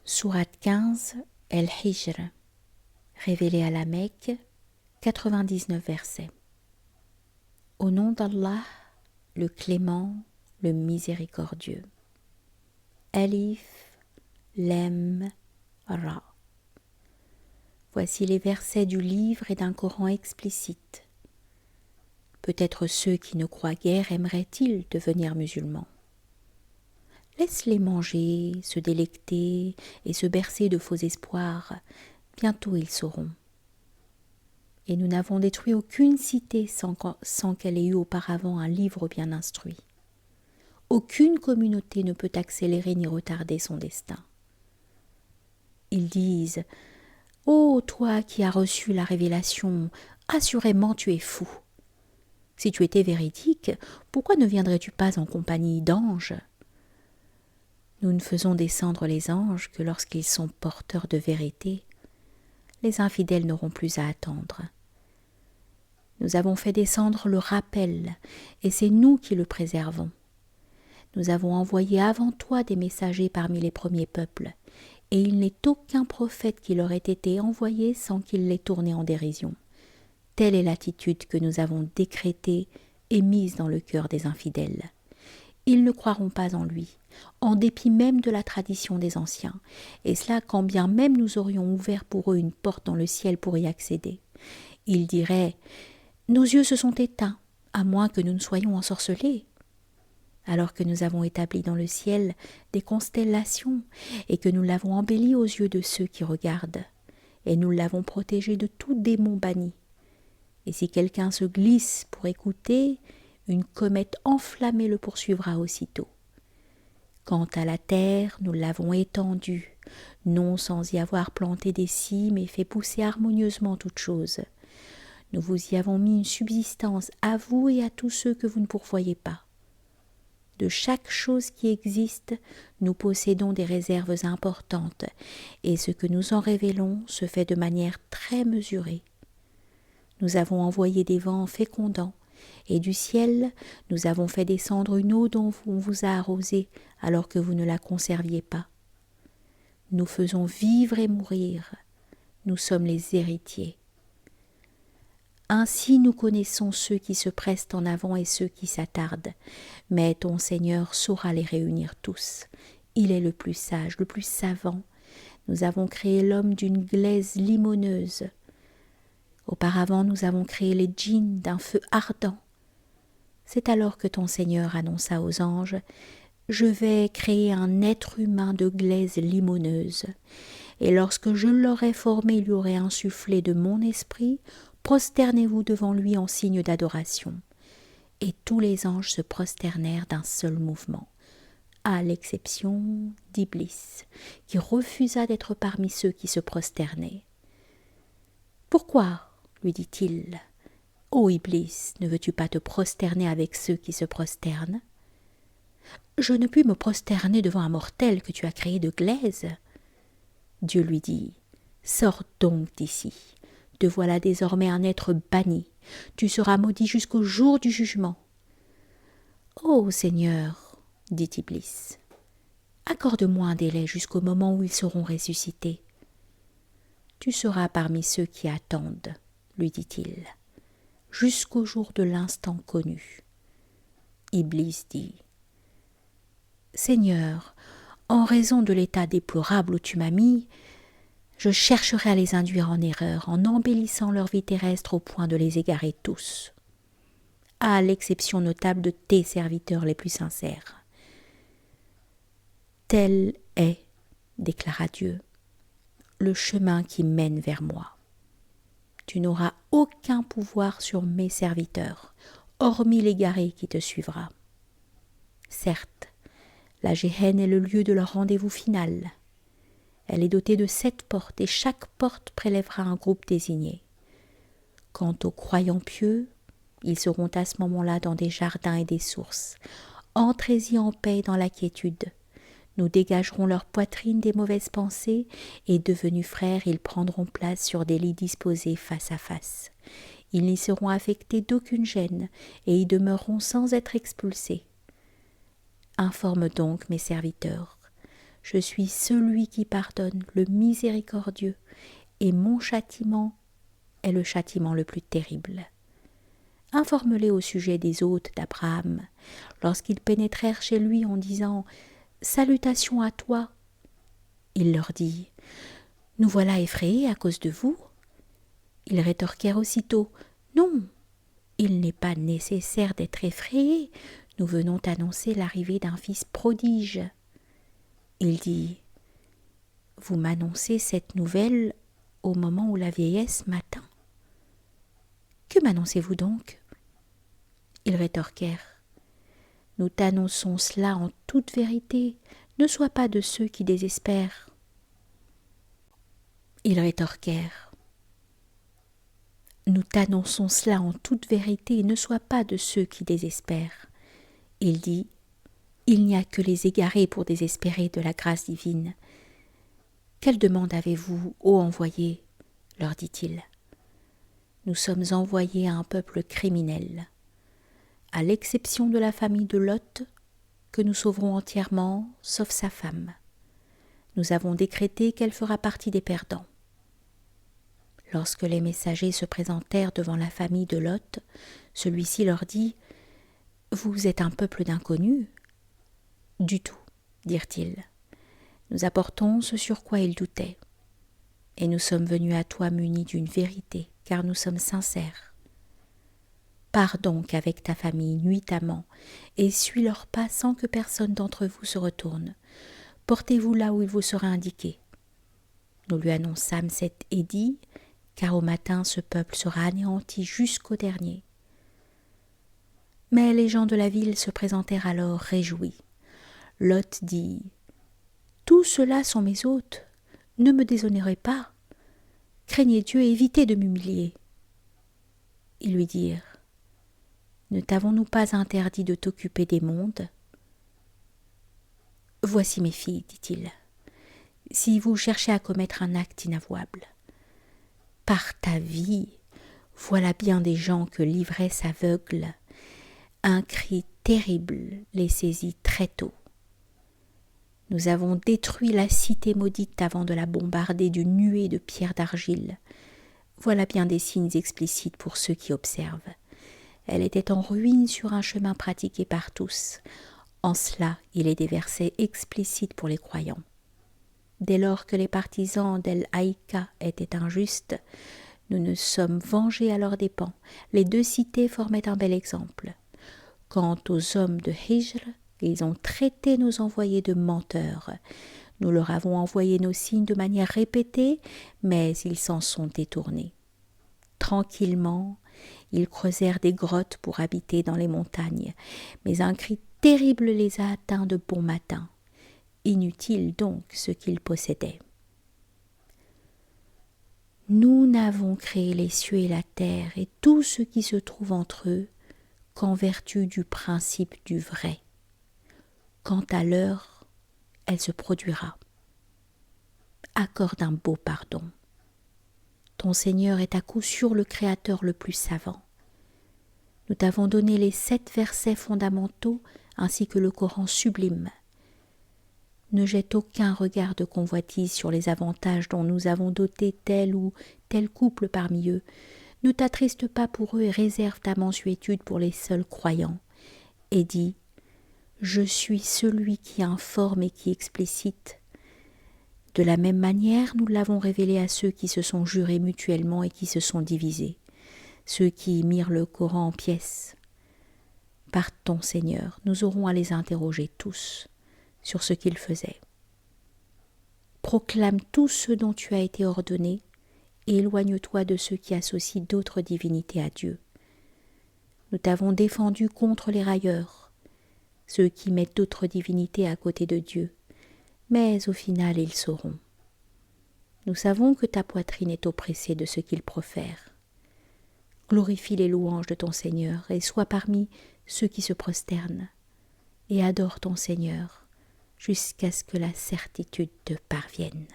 Sourate 15, El-Hijr, révélée à la Mecque, 99 versets. Au nom d'Allah, le clément, le miséricordieux. Alif, Lam, Ra. Voici les versets du livre et d'un Coran explicite. Peut-être ceux qui ne croient guère aimeraient-ils devenir musulmans. Laisse-les manger, se délecter et se bercer de faux espoirs. Bientôt ils sauront. Et nous n'avons détruit aucune cité sans qu'elle ait eu auparavant un livre bien instruit. Aucune communauté ne peut accélérer ni retarder son destin. Ils disent « Ô toi qui as reçu la révélation, assurément tu es fou. Si tu étais véridique, pourquoi ne viendrais-tu pas en compagnie d'anges ?» Nous ne faisons descendre les anges que lorsqu'ils sont porteurs de vérité. Les infidèles n'auront plus à attendre. Nous avons fait descendre le rappel, et c'est nous qui le préservons. Nous avons envoyé avant toi des messagers parmi les premiers peuples, et il n'est aucun prophète qui leur ait été envoyé sans qu'il l'ait tourné en dérision. Telle est l'attitude que nous avons décrétée et mise dans le cœur des infidèles. Ils ne croiront pas en lui, en dépit même de la tradition des anciens, et cela quand bien même nous aurions ouvert pour eux une porte dans le ciel pour y accéder. Ils diraient « Nos yeux se sont éteints, à moins que nous ne soyons ensorcelés. » Alors que nous avons établi dans le ciel des constellations et que nous l'avons embelli aux yeux de ceux qui regardent, et nous l'avons protégé de tout démon banni. Et si quelqu'un se glisse pour écouter, une comète enflammée le poursuivra aussitôt. Quant à la terre, nous l'avons étendue, non sans y avoir planté des cimes et fait pousser harmonieusement toutes choses. Nous vous y avons mis une subsistance à vous et à tous ceux que vous ne pourvoyez pas. De chaque chose qui existe, nous possédons des réserves importantes, et ce que nous en révélons se fait de manière très mesurée. Nous avons envoyé des vents fécondants, et du ciel, nous avons fait descendre une eau dont on vous a arrosé alors que vous ne la conserviez pas. Nous faisons vivre et mourir, nous sommes les héritiers. Ainsi nous connaissons ceux qui se pressent en avant et ceux qui s'attardent, mais ton Seigneur saura les réunir tous. Il est le plus sage, le plus savant. Nous avons créé l'homme d'une glaise limoneuse. Auparavant, nous avons créé les djinns d'un feu ardent. C'est alors que ton Seigneur annonça aux anges « Je vais créer un être humain de glaise limoneuse, et lorsque je l'aurai formé, il lui aurai insufflé de mon esprit, prosternez-vous devant lui en signe d'adoration. » Et tous les anges se prosternèrent d'un seul mouvement, à l'exception d'Iblis, qui refusa d'être parmi ceux qui se prosternaient. « Pourquoi ?» lui dit-il. « Ô Iblis, ne veux-tu pas te prosterner avec ceux qui se prosternent ?»« Je ne puis me prosterner devant un mortel que tu as créé de glaise. » Dieu lui dit « Sors donc d'ici. Te voilà désormais un être banni. Tu seras maudit jusqu'au jour du jugement. »« Ô Seigneur, dit Iblis, accorde-moi un délai jusqu'au moment où ils seront ressuscités. »« Tu seras parmi ceux qui attendent, lui dit-il, jusqu'au jour de l'instant connu. » Iblis dit « Seigneur, en raison de l'état déplorable où tu m'as mis, je chercherai à les induire en erreur en embellissant leur vie terrestre au point de les égarer tous, à l'exception notable de tes serviteurs les plus sincères. Tel est, déclara Dieu, le chemin qui mène vers moi. Tu n'auras aucun pouvoir sur mes serviteurs, hormis l'égaré qui te suivra. Certes, la Géhenne est le lieu de leur rendez-vous final. Elle est dotée de 7 portes et chaque porte prélèvera un groupe désigné. Quant aux croyants pieux, ils seront à ce moment-là dans des jardins et des sources. Entrez-y en paix dans la quiétude. Nous dégagerons leur poitrine des mauvaises pensées et devenus frères, ils prendront place sur des lits disposés face à face. Ils n'y seront affectés d'aucune gêne et y demeureront sans être expulsés. Informe donc mes serviteurs. Je suis celui qui pardonne, le miséricordieux, et mon châtiment est le châtiment le plus terrible. » Informe-les au sujet des hôtes d'Abraham, lorsqu'ils pénétrèrent chez lui en disant « Salutations à toi !» Il leur dit « Nous voilà effrayés à cause de vous. » Ils rétorquèrent aussitôt « Non, il n'est pas nécessaire d'être effrayés, nous venons annoncer l'arrivée d'un fils prodige. » Il dit « Vous m'annoncez cette nouvelle au moment où la vieillesse m'atteint. Que m'annoncez-vous donc ?» Ils rétorquèrent « Nous t'annonçons cela en toute vérité, ne sois pas de ceux qui désespèrent. » Ils rétorquèrent « Nous t'annonçons cela en toute vérité, ne sois pas de ceux qui désespèrent. » Il dit « Il n'y a que les égarés pour désespérer de la grâce divine. » « Quelle demande avez-vous, ô envoyés ?» leur dit-il. « Nous sommes envoyés à un peuple criminel, à l'exception de la famille de Lot, que nous sauverons entièrement, sauf sa femme. Nous avons décrété qu'elle fera partie des perdants. » Lorsque les messagers se présentèrent devant la famille de Lot, celui-ci leur dit « Vous êtes un peuple d'inconnus ?»« Du tout, dirent-ils. Nous apportons ce sur quoi ils doutaient. Et nous sommes venus à toi munis d'une vérité, car nous sommes sincères. Pars donc avec ta famille nuitamment, et suis leurs pas sans que personne d'entre vous se retourne. Portez-vous là où il vous sera indiqué. » Nous lui annonçâmes cet édit, car au matin ce peuple sera anéanti jusqu'au dernier. Mais les gens de la ville se présentèrent alors réjouis. Lot dit « Tous ceux-là sont mes hôtes, ne me déshonorez pas. Craignez Dieu et évitez de m'humilier. » Ils lui dirent « Ne t'avons-nous pas interdit de t'occuper des mondes ?» « Voici mes filles, dit-il, si vous cherchez à commettre un acte inavouable. Par ta vie, voilà bien des gens que l'ivresse aveugle. Un cri terrible les saisit très tôt. Nous avons détruit la cité maudite avant de la bombarder d'une nuée de pierres d'argile. Voilà bien des signes explicites pour ceux qui observent. Elle était en ruine sur un chemin pratiqué par tous. En cela, il est des versets explicites pour les croyants. Dès lors que les partisans d'El-Haïka étaient injustes, nous nous sommes vengés à leurs dépens. Les deux cités formaient un bel exemple. Quant aux hommes de Hijr, ils ont traité nos envoyés de menteurs. Nous leur avons envoyé nos signes de manière répétée, mais ils s'en sont détournés. Tranquillement, ils creusèrent des grottes pour habiter dans les montagnes, mais un cri terrible les a atteints de bon matin. Inutile donc ce qu'ils possédaient. Nous n'avons créé les cieux et la terre et tout ce qui se trouve entre eux qu'en vertu du principe du vrai. Quant à l'heure, elle se produira. Accorde un beau pardon. Ton Seigneur est à coup sûr le Créateur le plus savant. Nous t'avons donné les 7 versets fondamentaux ainsi que le Coran sublime. Ne jette aucun regard de convoitise sur les avantages dont nous avons doté tel ou tel couple parmi eux. Ne t'attriste pas pour eux et réserve ta mansuétude pour les seuls croyants. Et dis « Je suis celui qui informe et qui explicite. » De la même manière, nous l'avons révélé à ceux qui se sont jurés mutuellement et qui se sont divisés, ceux qui mirent le Coran en pièces. Par ton Seigneur, nous aurons à les interroger tous sur ce qu'ils faisaient. Proclame tout ce dont tu as été ordonné et éloigne-toi de ceux qui associent d'autres divinités à Dieu. Nous t'avons défendu contre les railleurs, ceux qui mettent d'autres divinités à côté de Dieu, mais au final ils sauront. Nous savons que ta poitrine est oppressée de ce qu'ils profèrent. Glorifie les louanges de ton Seigneur et sois parmi ceux qui se prosternent, et adore ton Seigneur jusqu'à ce que la certitude te parvienne.